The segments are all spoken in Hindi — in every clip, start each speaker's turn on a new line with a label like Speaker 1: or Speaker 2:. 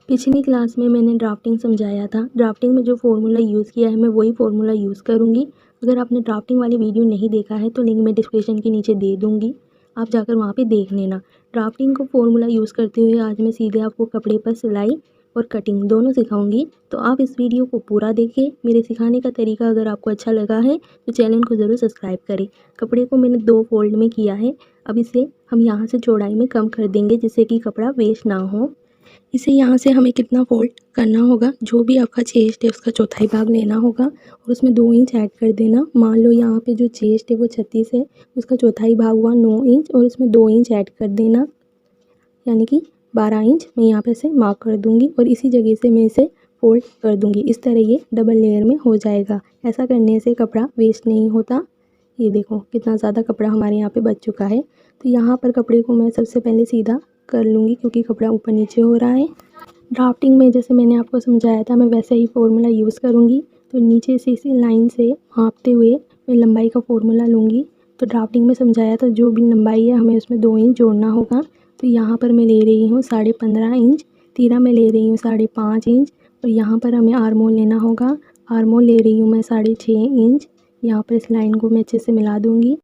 Speaker 1: पिछली क्लास में मैंने ड्राफ्टिंग समझाया था। ड्राफ्टिंग में जो फार्मूला यूज़ किया है मैं वही फार्मूला यूज़ करूँगी। अगर आपने ड्राफ्टिंग वाली वीडियो नहीं देखा है तो लिंक मैं डिस्क्रिप्शन के नीचे दे दूँगी, आप जाकर वहाँ पे देख लेना। ड्राफ्टिंग को फार्मूला यूज़ करते हुए आज मैं सीधे आपको कपड़े पर सिलाई और कटिंग दोनों सिखाऊंगी। तो आप इस वीडियो को पूरा देखें। मेरे सिखाने का तरीका अगर आपको अच्छा लगा है तो चैनल को ज़रूर सब्सक्राइब करें। कपड़े को मैंने 2 फोल्ड में किया है। अब इसे हम यहाँ से चौड़ाई में कम कर देंगे जिससे कि कपड़ा वेस्ट ना हो। इसे यहाँ से हमें कितना फोल्ड करना होगा, जो भी आपका चेस्ट है उसका चौथाई भाग लेना होगा और उसमें 2 इंच ऐड कर देना। मान लो यहाँ पे जो चेस्ट है वो 36 है, उसका चौथाई भाग हुआ 9 इंच और उसमें 2 इंच ऐड कर देना, यानी कि 12 इंच मैं यहाँ पे से मार्क कर दूँगी और इसी जगह से मैं इसे फोल्ड कर दूँगी। इस तरह ये डबल लेयर में हो जाएगा। ऐसा करने से कपड़ा वेस्ट नहीं होता। ये देखो कितना ज़्यादा कपड़ा हमारे यहाँ पे बच चुका है। तो यहाँ पर कपड़े को मैं सबसे पहले सीधा कर लूँगी क्योंकि कपड़ा ऊपर नीचे हो रहा है। ड्राफ्टिंग में जैसे मैंने आपको समझाया था मैं वैसे ही फार्मूला यूज़ करूँगी। तो नीचे से इसी लाइन से मापते हुए मैं लंबाई का फार्मूला लूँगी। तो ड्राफ्टिंग में समझाया था जो भी लंबाई है हमें उसमें 2 इंच जोड़ना होगा। तो यहाँ पर मैं ले रही हूँ 15.5 इंच, तीरा मैं ले रही हूँ 5.5 इंच और यहाँ पर हमें आर्मोल लेना होगा। आर्मोल ले रही हूँ मैं 6.5 इंच। यहाँ पर इस लाइन को मैं अच्छे से मिला दूँगी।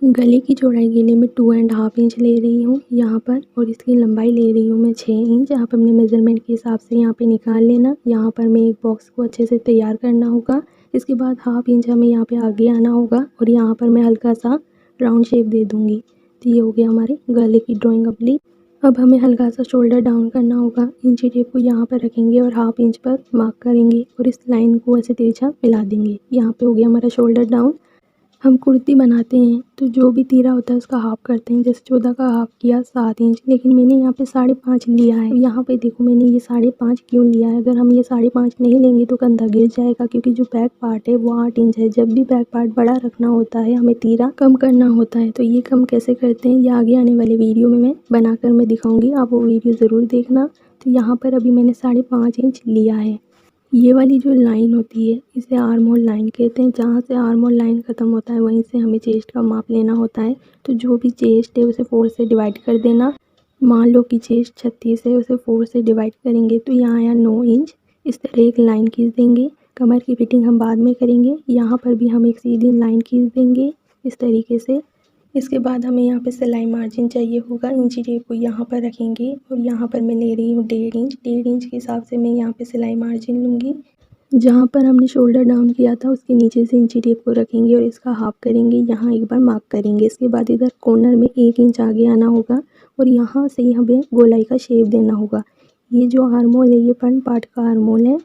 Speaker 1: गले की चौड़ाई के लिए मैं 2.5 इंच ले रही हूँ यहाँ पर और इसकी लंबाई ले रही हूँ मैं 6 इंच। आप अपने मेज़रमेंट के हिसाब से यहाँ पे निकाल लेना। यहाँ पर मैं एक बॉक्स को अच्छे से तैयार करना होगा। इसके बाद 1/2 इंच हमें यहाँ पे आगे आना होगा और यहाँ पर मैं हल्का सा राउंड शेप दे दूँगी। तो ये हो गया हमारे गले की ड्राइंग कंप्लीट। अब हमें हल्का सा शोल्डर डाउन करना होगा। इंची टेप को यहाँ पर रखेंगे और 1/2 इंच पर मार्क करेंगे और इस लाइन को ऐसे तिरछा मिला देंगे। यहाँ पे हो गया हमारा शोल्डर डाउन। हम कुर्ती बनाते हैं तो जो भी तीरा होता है उसका हाफ करते हैं। जैसे 14 का हाफ किया 7 इंच, लेकिन मैंने यहाँ पे 5.5 लिया है। यहाँ पे देखो मैंने ये 5.5 क्यों लिया है। अगर हम ये 5.5 नहीं लेंगे तो कंधा गिर जाएगा क्योंकि जो बैक पार्ट है वो 8 इंच है। जब भी बैक पार्ट बड़ा रखना होता है हमें तीरा कम करना होता है। तो ये कम कैसे करते हैं ये आगे आने वाले वीडियो में मैं बनाकर मैं दिखाऊँगी, आप वो वीडियो ज़रूर देखना। तो यहाँ पर अभी मैंने 5.5 इंच लिया है। ये वाली जो लाइन होती है इसे आर्म होल लाइन कहते हैं। जहाँ से आर्म होल लाइन ख़त्म होता है वहीं से हमें चेस्ट का माप लेना होता है। तो जो भी चेस्ट है उसे 4 से डिवाइड कर देना। मान लो कि चेस्ट 36 है, उसे 4 से डिवाइड करेंगे तो यहाँ आया 9 इंच। इस तरह एक लाइन खींच देंगे। कमर की फिटिंग हम बाद में करेंगे। यहाँ पर भी हम एक सीधी लाइन खींच देंगे इस तरीके से। इसके बाद हमें यहाँ पे सिलाई मार्जिन चाहिए होगा। इंची टेप को यहाँ पर रखेंगे और यहाँ पर मैं ले रही हूँ 1.5 इंच। 1.5 इंच के हिसाब से मैं यहाँ पे सिलाई मार्जिन लूँगी। जहाँ पर हमने शोल्डर डाउन किया था उसके नीचे से इंची टेप को रखेंगे और इसका हाफ करेंगे। यहाँ एक बार मार्क करेंगे। इसके बाद इधर कॉर्नर में 1 इंच आगे आना होगा और यहाँ से ही हमें गोलाई का शेप देना होगा। ये जो आर्मोल है ये फ्रंट पार्ट का आर्मोल है।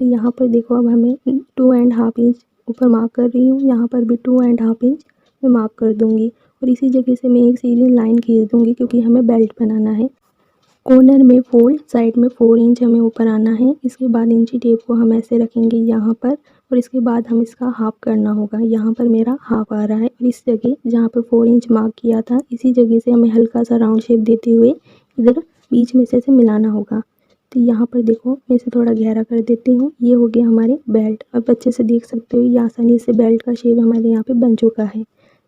Speaker 1: तो यहाँ पर देखो अब हमें 2.5 इंच ऊपर मार्क कर रही हूँ। यहाँ पर भी 2.5 इंच मैं मार्क कर दूँगी और इसी जगह से मैं एक सीधी लाइन खींच दूँगी क्योंकि हमें बेल्ट बनाना है। कॉर्नर में फोल्ड, साइड में 4 इंच हमें ऊपर आना है। इसके बाद इंची टेप को हम ऐसे रखेंगे यहाँ पर और इसके बाद हम इसका हाफ करना होगा। यहाँ पर मेरा हाफ आ रहा है और इस जगह जहाँ पर 4 इंच मार्क किया था इसी जगह से हमें हल्का सा राउंड शेप देते हुए इधर बीच में से मिलाना होगा। तो यहाँ पर देखो मैं इसे थोड़ा गहरा कर देती हूँ। ये हो गया हमारे बेल्ट। अब अच्छे से देख सकते हो ये आसानी से बेल्ट का शेप हमारे यहाँ पे बन चुका है।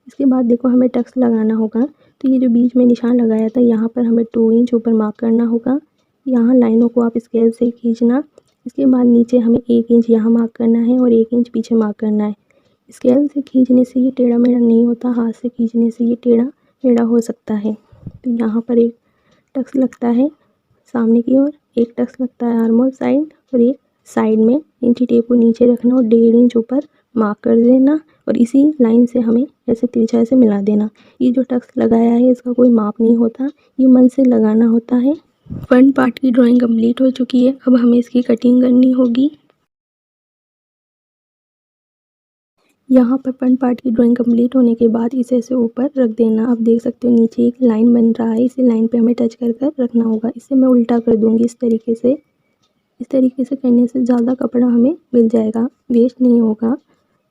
Speaker 1: इसके बाद देखो हमें टक्स लगाना होगा। तो ये जो बीच में निशान लगाया था यहाँ पर हमें 2 इंच ऊपर मार्क करना होगा। यहाँ लाइनों को आप स्केल से खींचना। इसके बाद नीचे हमें 1 इंच यहाँ मार्क करना है और 1 इंच पीछे मार्क करना है। स्केल से खींचने से ये टेढ़ा मेढ़ा नहीं होता, हाथ से खींचने से ये टेढ़ा मेढ़ा हो सकता है। तो यहाँ पर एक टक्स लगता है सामने की ओर, एक टक्स लगता है आर्मोल साइड और एक साइड में। इंची टेप को नीचे रखना और 1.5 इंच ऊपर मार्क कर देना और इसी लाइन से हमें ऐसे तिरछा ऐसे मिला देना। ये जो टक्स लगाया है इसका कोई माप नहीं होता, ये मन से लगाना होता है। फ्रंट पार्ट की ड्राइंग कंप्लीट हो चुकी है। अब हमें इसकी कटिंग करनी होगी। यहाँ पर फ्रंट पार्ट की ड्राइंग कंप्लीट होने के बाद इसे ऐसे ऊपर रख देना। आप देख सकते हो नीचे एक लाइन बन रहा है, इसी लाइन पे हमें टच कर कर रखना होगा। इसे मैं उल्टा कर दूँगी इस तरीके से। इस तरीके से करने से ज़्यादा कपड़ा हमें मिल जाएगा, वेस्ट नहीं होगा।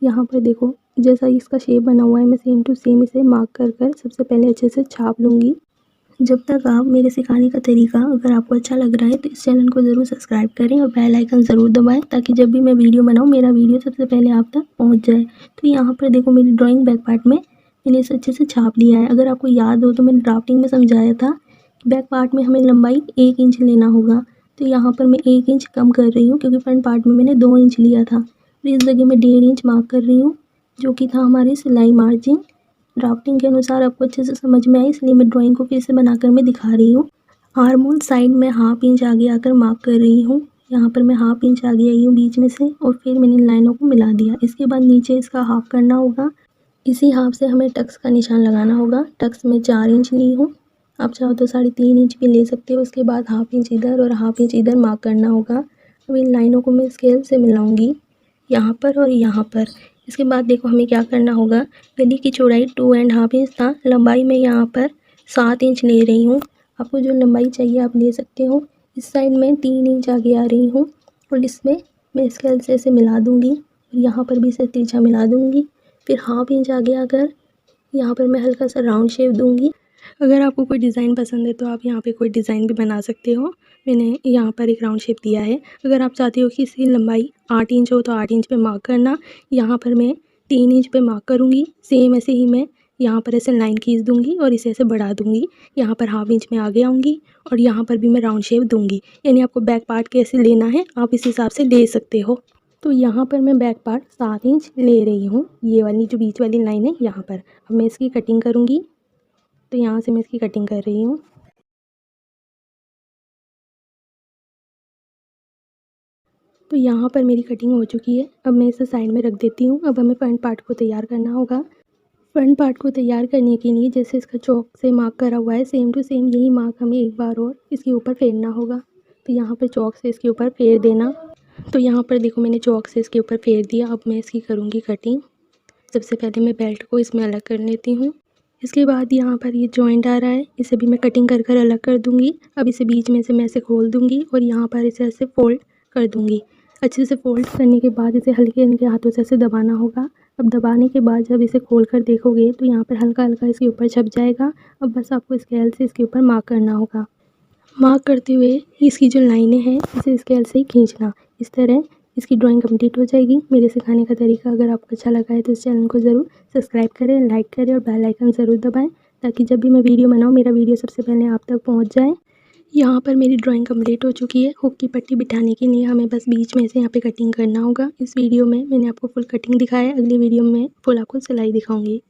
Speaker 1: यहाँ पर देखो जैसा इसका शेप बना हुआ है मैं सेम टू सेम इसे मार्क कर कर सबसे पहले अच्छे से छाप लूँगी। जब तक आप मेरे सिखाने का तरीका अगर आपको अच्छा लग रहा है तो इस चैनल को ज़रूर सब्सक्राइब करें और बेल आइकन ज़रूर दबाएं ताकि जब भी मैं वीडियो बनाऊँ मेरा वीडियो सबसे पहले आप तक पहुंच जाए। तो यहाँ पर देखो मेरी ड्राइंग बैक पार्ट में मैंने इसे अच्छे से छाप लिया है। अगर आपको याद हो तो मैंने ड्राफ्टिंग में समझाया था कि बैक पार्ट में हमें लंबाई 1 इंच लेना होगा। तो यहाँ पर मैं 1 इंच कम कर रही हूँ क्योंकि फ्रंट पार्ट में मैंने 2 इंच लिया था। फिर इस जगह मैं 1.5 इंच मार्क कर रही हूँ जो कि था हमारी सिलाई मार्जिन। ड्राफ्टिंग के अनुसार आपको अच्छे से समझ में आई, इसलिए मैं ड्राइंग को फिर से बनाकर मैं दिखा रही हूँ। आर्म होल साइड में 1/2 इंच आगे आकर मार्क कर रही हूँ। यहाँ पर मैं 1/2 इंच आगे आई हूँ बीच में से और फिर मैंने इन लाइनों को मिला दिया। इसके बाद नीचे इसका हाफ करना होगा। इसी हाफ से हमें टक्स का निशान लगाना होगा। टक्स में 4 इंच ली हूँ, आप चाहो तो 3.5 इंच भी ले सकते हो। उसके बाद 1/2 इंच इधर और 1/2 इंच इधर मार्क करना होगा। अब इन लाइनों को मैं स्केल से मिलाऊंगी यहाँ पर और यहाँ पर। इसके बाद देखो हमें क्या करना होगा। गली की चौड़ाई 2.5 इंच था, लंबाई में यहाँ पर 7 इंच ले रही हूँ। आपको जो लंबाई चाहिए आप ले सकते हो। इस साइड में 3 इंच आगे आ रही हूँ और इसमें मैं स्केल से इसे मिला दूँगी और यहाँ पर भी इसे तिरछा मिला दूँगी। फिर 1/2 इंच आगे आकर यहाँ पर मैं हल्का सा राउंड शेप दूँगी। अगर आपको कोई डिज़ाइन पसंद है तो आप यहाँ पे कोई डिज़ाइन भी बना सकते हो। मैंने यहाँ पर एक राउंड शेप दिया है। अगर आप चाहते हो कि इसकी लंबाई 8 इंच हो तो 8 इंच पे मार्क करना। यहाँ पर मैं 3 इंच पे मार्क करूँगी। सेम ऐसे ही मैं यहाँ पर ऐसे लाइन खींच दूँगी और इसे ऐसे बढ़ा दूँगी। यहाँ पर 1/2 इंच में आगे आऊँगी और यहाँ पर भी मैं राउंड शेप दूँगी। यानी आपको बैक पार्ट कैसे लेना है आप इस हिसाब से ले सकते हो। तो यहाँ पर मैं बैक पार्ट 7 इंच ले रही हूँ। ये वाली जो बीच वाली लाइन है यहाँ पर। अब मैं इसकी कटिंग करूँगी। तो यहाँ से मैं इसकी कटिंग कर रही हूँ। तो यहाँ पर मेरी कटिंग हो चुकी है। अब मैं इसे साइड में रख देती हूँ। अब हमें फ्रंट पार्ट को तैयार करना होगा। फ्रंट पार्ट को तैयार करने के लिए जैसे इसका चौक से मार्क करा हुआ है सेम टू सेम यही मार्क हमें एक बार और इसके ऊपर फेरना होगा। तो यहाँ पर चौक से इसके ऊपर फेर देना। तो यहाँ पर देखो मैंने चौक से इसके ऊपर फेर दिया। अब मैं इसकी करूँगी कटिंग। सबसे पहले मैं बेल्ट को इसमें अलग कर लेती हूँ। इसके बाद यहाँ पर ये जॉइंट आ रहा है, इसे भी मैं कटिंग कर कर अलग कर दूँगी। अब इसे बीच में से मैं ऐसे खोल दूँगी और यहाँ पर इसे ऐसे फोल्ड कर दूँगी। अच्छे से फोल्ड करने के बाद इसे हल्के हल्के हाथों से ऐसे दबाना होगा। अब दबाने के बाद जब इसे खोल कर देखोगे तो यहाँ पर हल्का हल्का इसके ऊपर छप जाएगा। अब बस आपको स्केल से इसके ऊपर मार्क करना होगा। मार्क करते हुए इसकी जो लाइनें हैं इसे स्केल से ही खींचना। इस तरह इसकी ड्राइंग कंप्लीट हो जाएगी। मेरे सिखाने का तरीका अगर आपको अच्छा लगा है तो इस चैनल को ज़रूर सब्सक्राइब करें, लाइक करें और बेल आइकन ज़रूर दबाएं ताकि जब भी मैं वीडियो बनाऊँ मेरा वीडियो सबसे पहले आप तक पहुंच जाए। यहाँ पर मेरी ड्राइंग कंप्लीट हो चुकी है। हुक की पट्टी बिठाने के लिए हमें बस बीच में से यहाँ पे कटिंग करना होगा। इस वीडियो में मैंने आपको फुल कटिंग दिखाया है, अगली वीडियो में फुल आपको सिलाई दिखाऊंगी।